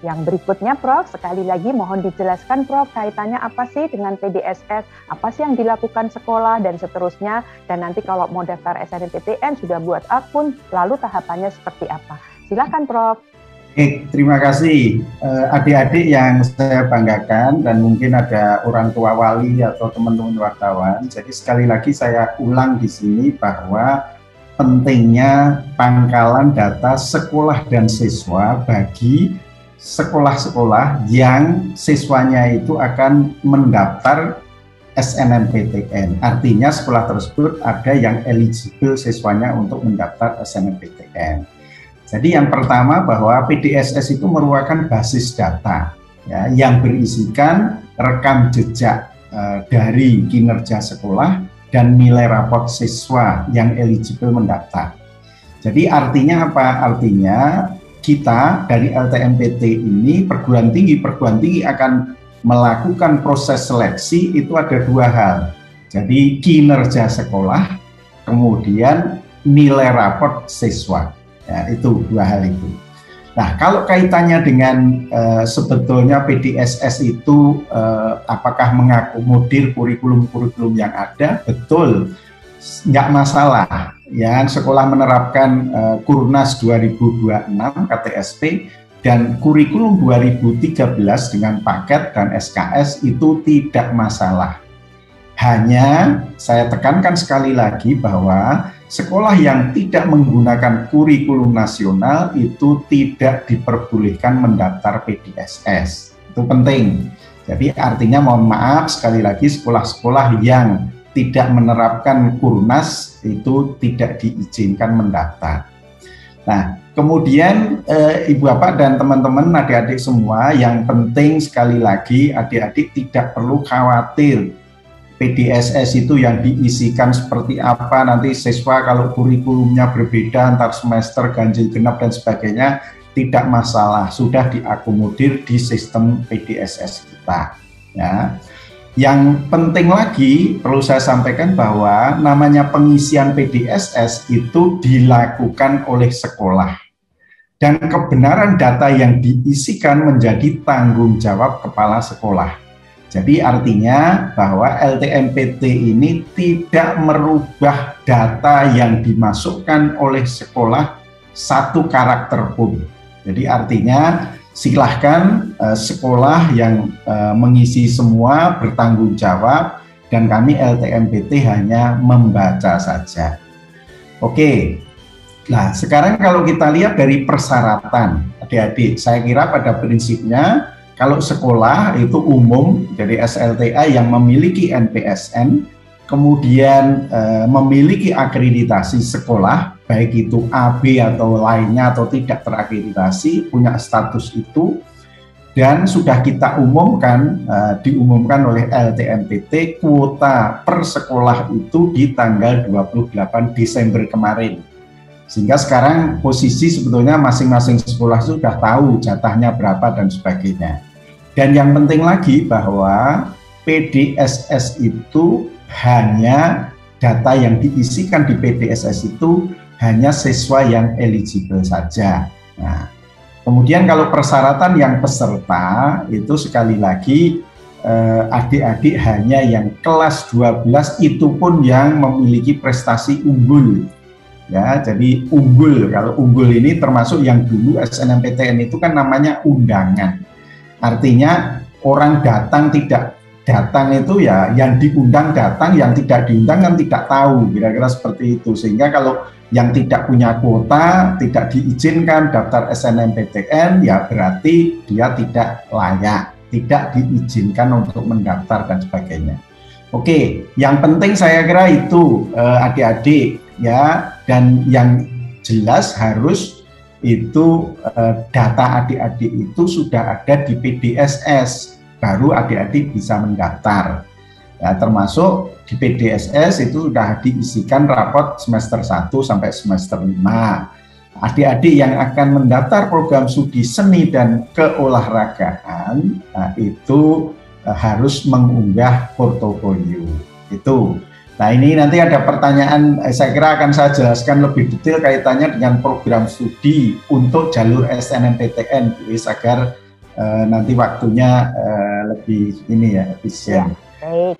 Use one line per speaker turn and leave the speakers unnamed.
Yang berikutnya Prof, sekali lagi mohon dijelaskan Prof, kaitannya apa sih dengan PDSS, apa sih yang dilakukan sekolah dan seterusnya, dan nanti kalau mau daftar SNMPTN sudah buat akun, lalu tahapannya seperti apa. Silakan Prof.
Terima kasih adik-adik yang saya banggakan dan mungkin ada orang tua wali atau teman-teman wartawan. Jadi sekali lagi saya ulang di sini bahwa pentingnya pangkalan data sekolah dan siswa bagi sekolah-sekolah yang siswanya itu akan mendaftar SNMPTN. Artinya sekolah tersebut ada yang eligible siswanya untuk mendaftar SNMPTN. Jadi yang pertama bahwa PDSS itu merupakan basis data ya, yang berisikan rekam jejak dari kinerja sekolah dan nilai raport siswa yang eligible mendaftar. Jadi artinya apa? Artinya kita dari LTMPT ini perguruan tinggi akan melakukan proses seleksi itu ada dua hal. Jadi kinerja sekolah, kemudian nilai raport siswa. Ya, itu dua hal itu. Nah, kalau kaitannya dengan sebetulnya PDSS itu apakah mengakomodir kurikulum-kurikulum yang ada? Betul, nggak masalah. Ya, sekolah menerapkan Kurnas 2026 KTSP dan kurikulum 2013 dengan paket dan SKS itu tidak masalah. Hanya saya tekankan sekali lagi bahwa sekolah yang tidak menggunakan kurikulum nasional itu tidak diperbolehkan mendaftar PDSS. Itu penting. Jadi artinya mohon maaf sekali lagi sekolah-sekolah yang tidak menerapkan Kurnas itu tidak diizinkan mendaftar. Nah, kemudian Ibu Bapak dan teman-teman adik-adik semua, yang penting sekali lagi adik-adik tidak perlu khawatir PDSS itu yang diisikan seperti apa, nanti siswa kalau kurikulumnya berbeda antar semester, ganjil genap dan sebagainya, tidak masalah, sudah diakomodir di sistem PDSS kita. Ya. Yang penting lagi perlu saya sampaikan bahwa namanya pengisian PDSS itu dilakukan oleh sekolah. Dan kebenaran data yang diisikan menjadi tanggung jawab kepala sekolah. Jadi artinya bahwa LTMPT ini tidak merubah data yang dimasukkan oleh sekolah satu karakter pun. Jadi artinya silahkan sekolah yang mengisi semua bertanggung jawab dan kami LTMPT hanya membaca saja. Oke, nah sekarang kalau kita lihat dari persyaratan adik-adik, saya kira pada prinsipnya kalau sekolah itu umum, jadi SLTA yang memiliki NPSN, kemudian memiliki akreditasi sekolah, baik itu AB atau lainnya atau tidak terakreditasi, punya status itu, dan sudah kita umumkan, diumumkan oleh LTMPT, kuota per sekolah itu di tanggal 28 Desember kemarin. Sehingga sekarang posisi sebetulnya masing-masing sekolah sudah tahu jatahnya berapa dan sebagainya. Dan yang penting lagi bahwa PDSS itu hanya data yang diisikan di PDSS itu hanya siswa yang eligible saja. Nah, kemudian kalau persyaratan yang peserta itu sekali lagi adik-adik hanya yang kelas 12 itu pun yang memiliki prestasi unggul. Ya, jadi unggul, kalau unggul ini termasuk yang dulu SNMPTN itu kan namanya undangan. Artinya orang datang tidak datang itu ya yang diundang datang, yang tidak diundang kan tidak tahu, kira-kira seperti itu. Sehingga kalau yang tidak punya kuota, tidak diizinkan daftar SNMPTN, ya berarti dia tidak layak, tidak diizinkan untuk mendaftar dan sebagainya. Oke, yang penting saya kira itu adik-adik ya, dan yang jelas harus itu data adik-adik itu sudah ada di PDSS, baru adik-adik bisa mendaftar. Ya, termasuk di PDSS itu sudah diisikan raport semester 1 sampai semester 5. Adik-adik yang akan mendaftar program studi seni dan keolahragaan, nah, itu harus mengunggah portofolio itu. Nah, ini nanti ada pertanyaan, saya kira akan saya jelaskan lebih detail kaitannya dengan program studi untuk jalur SNMPTN, agar nanti waktunya lebih ini ya efisien.
Ya, baik.